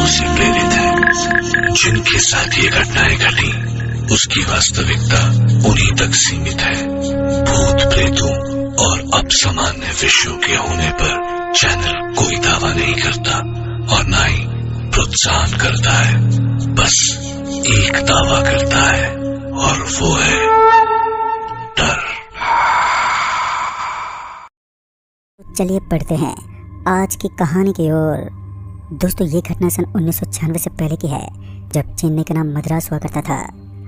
घटनाओं से प्रेरित है। जिनके साथ ये घटनाएं घटी उसकी वास्तविकता उन्हीं तक सीमित है। भूत प्रेतों और अपसामान्य विषयों के होने पर चैनल कोई दावा नहीं करता और ना ही प्रोत्साहन करता है, बस एक दावा करता है और वो है डर। चलिए पढ़ते हैं आज की कहानी की ओर। दोस्तों, ये घटना सन 1996 से पहले की है, जब चेन्नई का नाम मद्रास हुआ करता था।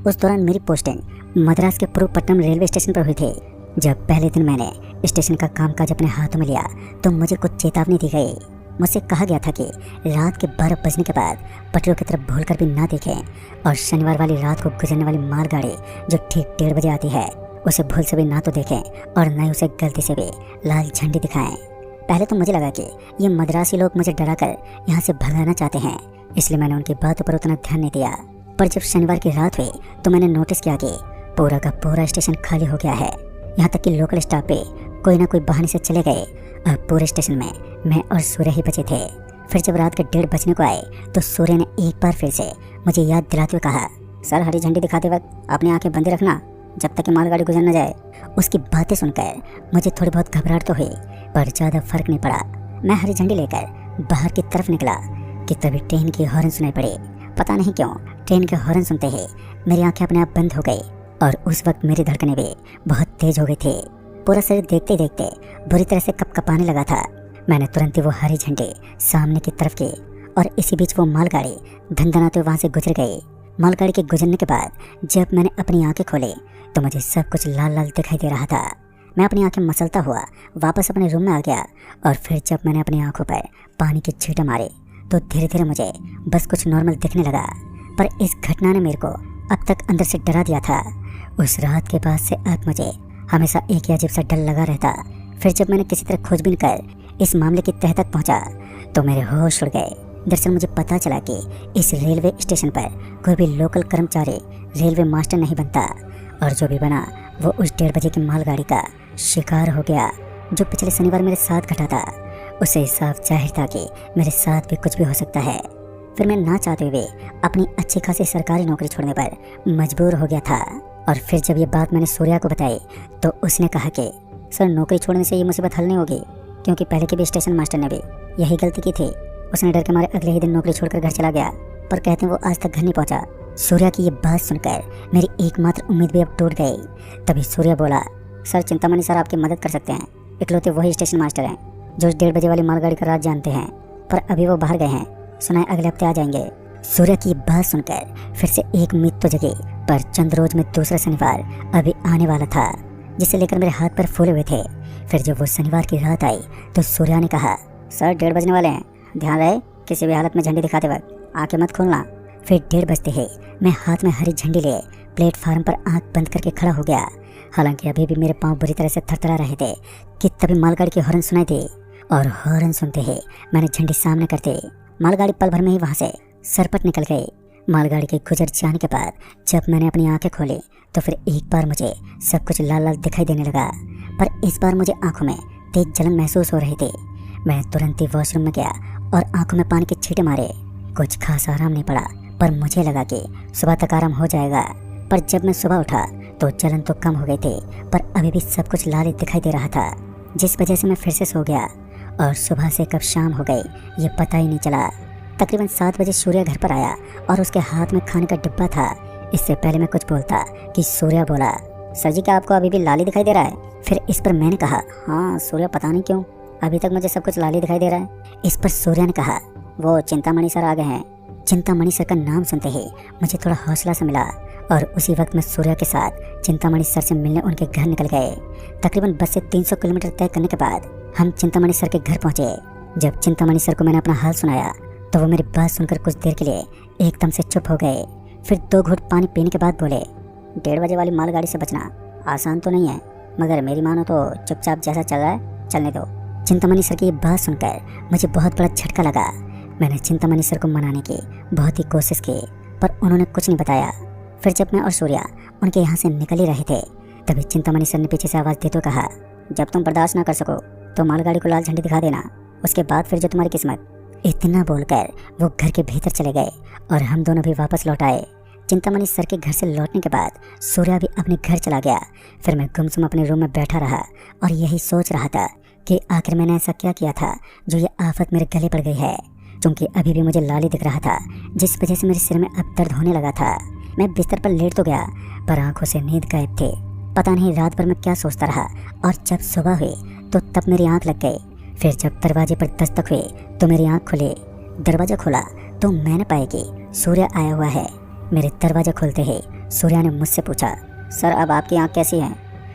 उस दौरान मेरी पोस्टिंग मद्रास के पुरुपट्टनम रेलवे स्टेशन पर हुई थी। जब पहले दिन मैंने स्टेशन का कामकाज अपने हाथों में लिया तो मुझे कुछ चेतावनी दी गई। मुझसे कहा गया था कि रात के 12 बजने के बाद पटरियों की तरफ भूलकर भी ना देखें और शनिवार वाली रात को गुजरने वाली मालगाड़ी जो ठीक 1:30 बजे आती है उसे भूल से भी ना तो देखें और न ही उसे गलती से भी लाल झंडी दिखाएं। पहले तो मुझे लगा कि ये मद्रासी लोग मुझे डराकर यहाँ से भगाना चाहते हैं, इसलिए मैंने उनकी बातों पर उतना ध्यान नहीं दिया। पर जब शनिवार की रात हुई तो मैंने नोटिस किया कि पूरा का पूरा स्टेशन खाली हो गया है। यहाँ तक कि लोकल स्टाफ पे कोई ना कोई बहाने से चले गए और पूरे स्टेशन में मैं और सूर्य ही बचे थे। फिर जब रात के 1:30 बजने को आए तो सूर्य ने एक बार फिर से मुझे याद दिलाते हुए कहा, सर, हरी झंडी दिखाते वक्त अपनी आंखें बंद रखना जब तक कि मालगाड़ी गुजर न जाए। उसकी बातें सुनकर मुझे थोड़ी बहुत घबराहट तो हुई, पर ज़्यादा फर्क नहीं पड़ा। मैं हरी झंडी लेकर बाहर की तरफ निकला कि तभी ट्रेन की हॉर्न सुनाई पड़ी। पता नहीं क्यों ट्रेन के हॉर्न सुनते ही मेरी आंखें अपने आप बंद हो गई और उस वक्त मेरी धड़कनें भी बहुत तेज हो गई थी। पूरा शरीर देखते देखते बुरी तरह से कपकपाने लगा था। मैंने तुरंत ही वो हरी झंडी सामने की तरफ की और इसी बीच वो मालगाड़ी धनधनाते हुए वहाँ से गुजर गई। मालगाड़ी के गुजरने के बाद जब मैंने अपनी आंखें खोली तो मुझे सब कुछ लाल लाल दिखाई दे रहा था। मैं अपनी आंखें मसलता हुआ वापस अपने रूम में आ गया और फिर जब मैंने अपनी आंखों पर पानी की छींटे मारे तो धीरे धीरे मुझे बस कुछ नॉर्मल दिखने लगा। पर इस घटना ने मेरे को अब तक अंदर से डरा दिया था। उस रात के बाद से अब मुझे हमेशा एक ही अजीब सा डर लगा रहता। फिर जब मैंने किसी तरह खोजबीन कर इस मामले की तह तक पहुंचा तो मेरे होश उड़ गए। दरअसल मुझे पता चला कि इस रेलवे स्टेशन पर कोई भी लोकल कर्मचारी रेलवे मास्टर नहीं बनता और जो भी बना वो उस 1:30 बजे की मालगाड़ी का शिकार हो गया जो पिछले शनिवार मेरे साथ घटा था। उसे साफ जाहिर था कि मेरे साथ भी कुछ भी हो सकता है। फिर मैं ना चाहते हुए अपनी अच्छी खासी सरकारी नौकरी छोड़ने पर मजबूर हो गया था। और फिर जब ये बात मैंने सूर्या को बताई तो उसने कहा कि सर, नौकरी छोड़ने से ये मुसीबत हल नहीं होगी, क्योंकि पहले के भी स्टेशन मास्टर ने भी यही गलती की थी। उसने डर के मारे अगले ही दिन नौकरी छोड़कर घर चला गया, पर कहते हैं वो आज तक घर नहीं पहुंचा। सूर्या की ये बात सुनकर मेरी एकमात्र उम्मीद भी अब टूट गई। तभी सूर्या बोला, सर, चिंतामणि सर आपकी मदद कर सकते हैं। इकलौते वही स्टेशन मास्टर हैं जो 1:30 बजे वाली मालगाड़ी का राज जानते हैं, पर अभी वो बाहर गए हैं। सुना है अगले हफ्ते आ जाएंगे। सूर्या की बात सुनकर फिर से एक उम्मीद तो जगी, पर चंद रोज में दूसरा शनिवार अभी आने वाला था, जिसे लेकर मेरे हाथ पर फूले हुए थे। फिर जब वो शनिवार की रात आई तो सूर्या ने कहा, सर, 1:30 बजने वाले हैं, ध्यान रहे किसी भी हालत में झंडी दिखाते वक्त आंखें मत खोलना। फिर 1:30 बजते ही मैं हाथ में हरी झंडी लिए प्लेटफार्म पर आंख बंद करके खड़ा हो गया। हालांकि अभी भी मेरे पांव बुरी तरह से थरथरा रहे थे कि तभी मालगाड़ी की हॉर्न सुनाई दी और हॉर्न सुनते ही मैंने झंडी सामने कर दी। मालगाड़ी पल भर में ही वहाँ से सरपट निकल गई। मालगाड़ी के गुजर जाने के बाद जब मैंने अपनी आंखें खोली तो फिर एक बार मुझे सब कुछ लाल लाल दिखाई देने लगा, पर इस बार मुझे आंखों में तेज जलन महसूस हो रही थी। मैं तुरंत ही वॉशरूम में गया और आंखों में पानी के छींटे मारे। कुछ खास आराम नहीं पड़ा, पर मुझे लगा कि सुबह तक आराम हो जाएगा। पर जब मैं सुबह उठा तो जलन तो कम हो गई थी, पर अभी भी सब कुछ लाल दिखाई दे रहा था, जिस वजह से मैं फिर से सो गया और सुबह से कब शाम हो गई ये पता ही नहीं चला। तकरीबन 7 बजे सूर्या घर पर आया और उसके हाथ में खाने का डिब्बा था। इससे पहले मैं कुछ बोलता कि सूर्या बोला, सर जी, क्या आपको अभी भी लाली दिखाई दे रहा है? फिर इस पर मैंने कहा, हाँ सूर्या, पता नहीं क्यों अभी तक मुझे सब कुछ लाली दिखाई दे रहा है। इस पर सूर्या ने कहा, वो चिंतामणि सर आ गए हैं। चिंतामणि सर का नाम सुनते ही मुझे थोड़ा हौसला सा मिला और उसी वक्त मैं सूर्या के साथ चिंतामणि सर से मिलने उनके घर निकल गए। तकरीबन बस से 300 किलोमीटर तय करने के बाद हम चिंतामणि सर के घर पहुंचे। जब चिंतामणि सर को मैंने अपना हाल सुनाया तो वो मेरी बात सुनकर कुछ देर के लिए एकदम से चुप हो गए। फिर 2 घूंट पानी पीने के बाद बोले, 1:30 बजे वाली मालगाड़ी से बचना आसान तो नहीं है, मगर मेरी मानो तो चुपचाप जैसा चल रहा है चलने दो। चिंतामणि सर की बात सुनकर मुझे बहुत बड़ा झटका लगा। मैंने चिंतामणि सर को मनाने की बहुत ही कोशिश की, पर उन्होंने कुछ नहीं बताया। फिर जब मैं और सूर्या उनके यहाँ से निकल ही रहे थे तभी चिंतामणि सर ने पीछे से आवाज़ देते हुए कहा, जब तुम बर्दाश्त ना कर सको तो मालगाड़ी को लाल झंडी दिखा देना, उसके बाद फिर जो तुम्हारी किस्मत। इतना बोलकर वो घर के भीतर चले गए और हम दोनों भी वापस लौट आए। चिंतामणि सर के घर से लौटने के बाद सूर्या भी अपने घर चला गया। फिर मैं गुमसुम अपने रूम में बैठा रहा और यही सोच रहा था कि आखिर मैंने ऐसा क्या किया था जो ये आफत मेरे गले पड़ गई है। क्योंकि अभी भी मुझे लाली दिख रहा था, जिस वजह से मेरे सिर में अब दर्द होने लगा था। मैं बिस्तर पर लेट तो गया, पर आंखों से नींद गायब थे। पता नहीं रात भर मैं क्या सोचता रहा, और जब सुबह हुई तो तब मेरी आंख लग गई। फिर जब दरवाजे पर दस्तक हुई तो मेरी आंख खुली। दरवाजा खोला तो मैंने पाया कि सूर्या आया हुआ है। मेरे दरवाजा खोलते ही सूर्या ने मुझसे पूछा, सर अब आपकी आंख कैसी है?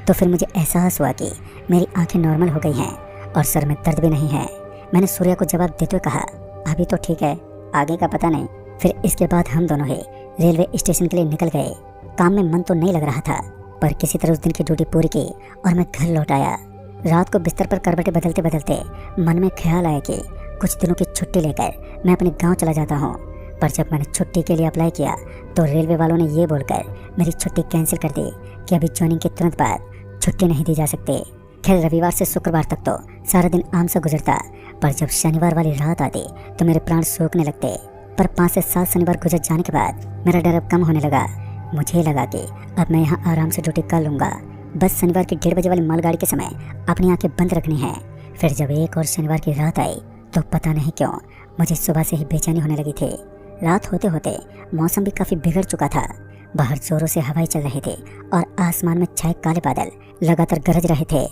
तो फिर मुझे एहसास हुआ कि मेरी आंखें नॉर्मल हो गई हैं और सर में दर्द भी नहीं है। मैंने सूर्या को जवाब देते हुए कहा, अभी तो ठीक है, आगे का पता नहीं। फिर इसके बाद हम दोनों ही रेलवे स्टेशन के लिए निकल गए। काम में मन तो नहीं लग रहा था, पर किसी तरह उस दिन की ड्यूटी पूरी की और मैं घर लौट आया। रात को बिस्तर पर करवटें बदलते बदलते मन में ख्याल आया कि कुछ दिनों की छुट्टी लेकर मैं अपने गांव चला जाता हूं। पर जब मैंने छुट्टी के लिए अप्लाई किया तो रेलवे वालों ने ये बोलकर मेरी छुट्टी कैंसिल कर दी कि अभी ज्वाइनिंग के तुरंत बाद छुट्टी नहीं दी जा सकती। खैर रविवार से शुक्रवार तक तो सारा दिन आम सा गुजरता, पर जब शनिवार वाली रात आती तो मेरे प्राण सूखने लगते। पर 5 से 7 शनिवार गुजर जाने के बाद मेरा डर अब कम होने लगा। मुझे लगा कि अब मैं यहाँ आराम से ड्यूटी कर लूँगा। बस शनिवार की 1:30 बजे वाली मालगाड़ी के समय अपनी आंखें बंद रखनी है। फिर जब एक और शनिवार की रात आई तो पता नहीं क्यों मुझे सुबह से ही बेचैनी होने लगी थी। रात होते होते मौसम भी काफ़ी बिगड़ चुका था। बाहर जोरों से हवाएं चल रही थी और आसमान में छाए काले बादल लगातार गरज रहे थे।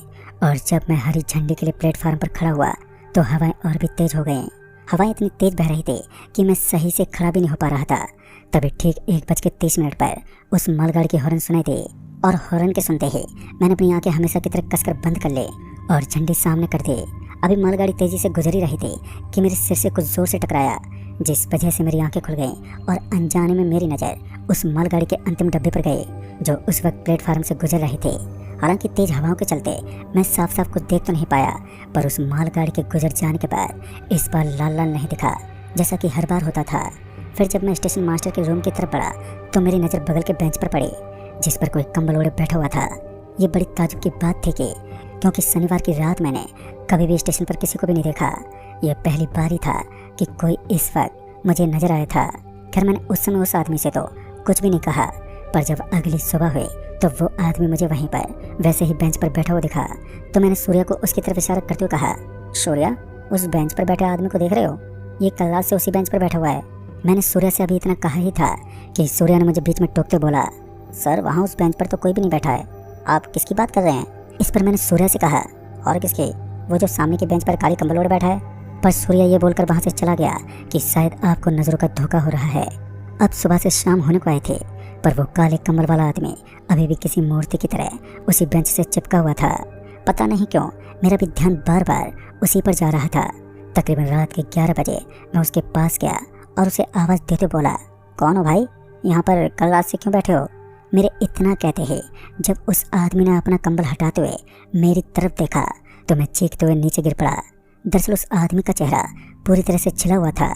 और जब मैं हरी झंडी के लिए प्लेटफार्म पर खड़ा हुआ तो हवाएं और भी तेज हो गईं। हवाएं इतनी तेज बह रही थी कि मैं सही से खड़ा भी नहीं हो पा रहा था। तभी ठीक 1:30 पर उस मालगाड़ी की हॉर्न सुनाई दी और हॉर्न के सुनते ही मैंने अपनी आंखें हमेशा की तरह कसकर बंद कर ली और झंडी सामने कर दी। अभी मालगाड़ी तेजी से गुजरी रही थी कि मेरे सिर से कुछ जोर से टकराया, जिस वजह से मेरी आंखें खुल गईं और अनजाने में मेरी नज़र उस मालगाड़ी के अंतिम डब्बे पर गई जो उस वक्त प्लेटफार्म से गुजर रही थी। हालांकि तेज हवाओं के चलते मैं साफ साफ कुछ देख तो नहीं पाया, पर उस मालगाड़ी के गुजर जाने के बाद इस बार लाल लाल नहीं दिखा जैसा कि हर बार होता था। फिर जब मैं स्टेशन मास्टर के रूम की तरफ बढ़ा तो मेरी नज़र बगल के बेंच पर पड़ी जिस पर कोई कंबल ओढ़े बैठा हुआ था। ये बड़ी ताज्जुब की बात थी कि क्योंकि शनिवार की रात मैंने कभी भी स्टेशन पर किसी को भी नहीं देखा। यह पहली बार ही था कि कोई इस वक्त मुझे नजर आया था। खैर मैंने उस समय उस आदमी से तो कुछ भी नहीं कहा, पर जब अगली सुबह हुई तो वो आदमी मुझे वहीं पर वैसे ही बेंच पर बैठा हुआ दिखा। तो मैंने सूर्या को उसकी तरफ इशारा करते हुए कहा, सूर्या उस बेंच पर बैठे आदमी को देख रहे हो? ये कल रात से उसी बेंच पर बैठा हुआ है। मैंने सूर्या से अभी इतना कहा ही था कि सूर्या ने मुझे बीच में टोकते बोला, सर वहाँ उस बेंच पर तो कोई भी नहीं बैठा है, आप किसकी बात कर रहे हैं? इस पर मैंने सूर्या से कहा, और किसकी? वो जो सामने के बेंच पर काली कंबल ओढ़े बैठा है। पर सूर्या ये बोलकर वहाँ से चला गया कि शायद आपको नजरों का धोखा हो रहा है। अब सुबह से शाम होने को आए थे, पर वो काले कंबल वाला आदमी अभी भी किसी मूर्ति की तरह उसी बेंच से चिपका हुआ था। पता नहीं क्यों मेरा भी ध्यान बार बार उसी पर जा रहा था। तकरीबन रात के 11 बजे मैं उसके पास गया और उसे आवाज़ देते बोला, कौन हो भाई? यहाँ पर कल रात से क्यों बैठे हो? मेरे इतना कहते ही जब उस आदमी ने अपना कंबल हटाते हुए मेरी तरफ देखा तो मैं चीखते हुए नीचे गिर पड़ा। दरअसल उस आदमी का चेहरा पूरी तरह से छिला हुआ था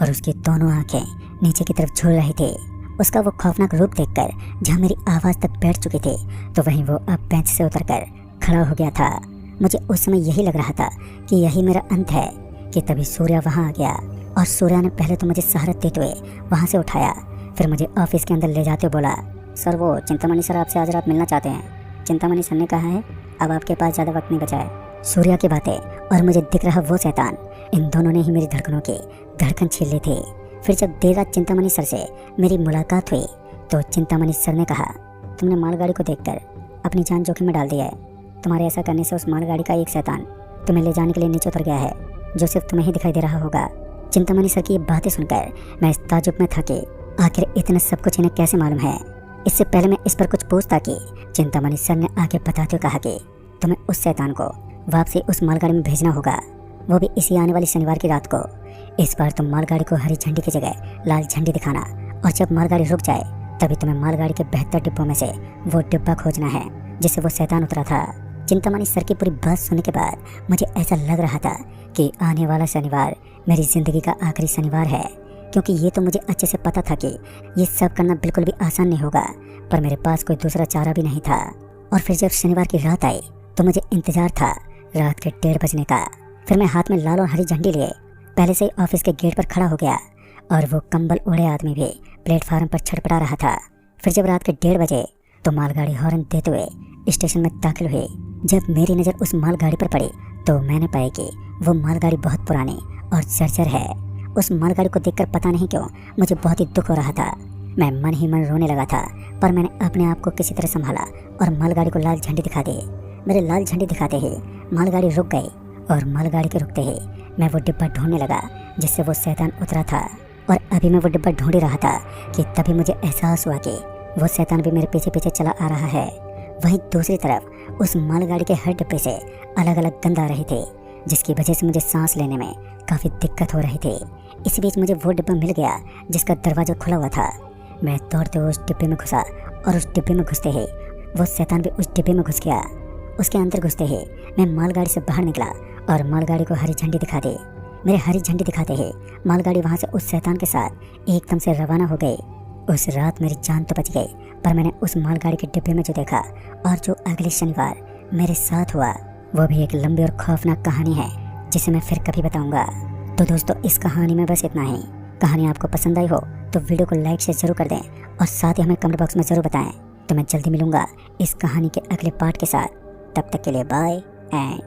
और उसकी दोनों आंखें नीचे की तरफ झूल रही थी। उसका वो खौफनाक रूप देखकर जहाँ मेरी आवाज़ तक बैठ चुकी थी तो वहीं वो अब बेंच से उतरकर खड़ा हो गया था। मुझे उस समय यही लग रहा था कि यही मेरा अंत है कि तभी सूर्या वहाँ आ गया और सूर्या ने पहले तो मुझे सहारा देते हुए वहाँ से उठाया, फिर मुझे ऑफिस के अंदर ले जाते हुए बोला, सर वो चिंतामणि सर आपसे आज रात मिलना चाहते हैं। चिंतामणि सर ने कहा है अब आपके पास ज़्यादा वक्त नहीं बचा है। सूर्या की बातें और मुझे दिख रहा वो शैतान, इन दोनों ने ही मेरी धड़कनों की धड़कन छीन ली थी। फिर जब देर रात चिंतामणि सर से मेरी मुलाकात हुई तो चिंतामणि सर ने कहा, तुमने मालगाड़ी को देखकर अपनी जान जोखिम में डाल दिया है। तुम्हारे ऐसा करने से उस मालगाड़ी का एक शैतान तुम्हें ले जाने के लिए नीचे उतर गया है जो सिर्फ तुम्हें ही दिखाई दे रहा होगा। चिंतामणि सर की ये बातें सुनकर मैं इस ताजुब में था कि आखिर इतना सब कुछ इन्हें कैसे मालूम है। इससे पहले मैं इस पर कुछ पूछता कि चिंतामणि सर ने आगे बताते हुए कहा कि तुम्हें उस शैतान को वापसी उस मालगाड़ी में भेजना होगा, वो भी इसी आने वाली शनिवार की रात को। इस बार तुम मालगाड़ी को हरी झंडी की जगह लाल झंडी दिखाना और जब मालगाड़ी रुक जाए तभी तुम्हें मालगाड़ी के बेहतर डिब्बों में से वो डिब्बा खोजना है जिससे वो शैतान उतरा था। चिंतामणि सर की पूरी बात सुनने के बाद मुझे ऐसा लग रहा था कि आने वाला शनिवार मेरी ज़िंदगी का आखिरी शनिवार है, क्योंकि ये तो मुझे अच्छे से पता था कि ये सब करना बिल्कुल भी आसान नहीं होगा, पर मेरे पास कोई दूसरा चारा भी नहीं था। और फिर जब शनिवार की रात आई तो मुझे इंतजार था रात के 1:30 बजने का। फिर मैं हाथ में लाल और हरी झंडी लिए पहले से ही ऑफिस के गेट पर खड़ा हो गया और वो कंबल ओढ़े आदमी भी प्लेटफार्म पर छटपटा रहा था। फिर जब रात के 1:30 बजे तो मालगाड़ी हॉर्न देते हुए स्टेशन में दाखिल हुई। जब मेरी नज़र उस मालगाड़ी पर पड़ी तो मैंने पाया कि वो मालगाड़ी बहुत पुरानी और जर्जर है। उस मालगाड़ी को देखकर पता नहीं क्यों मुझे बहुत ही दुख हो रहा था। मैं मन ही मन रोने लगा था, पर मैंने अपने आप को किसी तरह संभाला और मालगाड़ी को लाल झंडी दिखा दी। मेरे लाल झंडी दिखाते ही मालगाड़ी रुक गई और मालगाड़ी के रुकते ही मैं वो डिब्बा ढूंढने लगा जिससे वो शैतान उतरा था। और अभी मैं वो डिब्बा ढूंढ ही रहा था कि तभी मुझे एहसास हुआ कि वो शैतान भी मेरे पीछे पीछे चला आ रहा है। वहीं दूसरी तरफ उस मालगाड़ी के हर डिब्बे से अलग अलग गंध आ रही थी, जिसकी वजह से मुझे सांस लेने में काफ़ी दिक्कत हो रही थी। इसी बीच मुझे वो डिब्बा मिल गया जिसका दरवाज़ा खुला हुआ था। मैं दौड़ते हुए उस डिब्बे में घुसा और उस डिब्बे में घुसते ही वो शैतान भी उस डिब्बे में घुस गया। उसके अंदर घुसते ही मैं मालगाड़ी से बाहर निकला और मालगाड़ी को हरी झंडी दिखा दी। मेरे हरी झंडी दिखाते ही मालगाड़ी वहाँ से उस शैतान के साथ एकदम से रवाना हो गई। उस रात मेरी जान तो बच गई, पर मैंने उस मालगाड़ी के डिब्बे में जो देखा और जो अगले शनिवार मेरे साथ हुआ वो भी एक लंबी और खौफनाक कहानी है जिसे मैं फिर कभी बताऊंगा। तो दोस्तों, इस कहानी में बस इतना ही। कहानी आपको पसंद आई हो तो वीडियो को लाइक शेयर जरूर कर दें और साथ ही हमें कमेंट बॉक्स में ज़रूर बताएं। तो मैं जल्दी मिलूंगा इस कहानी के अगले पार्ट के साथ। तब तक के लिए बाय एंड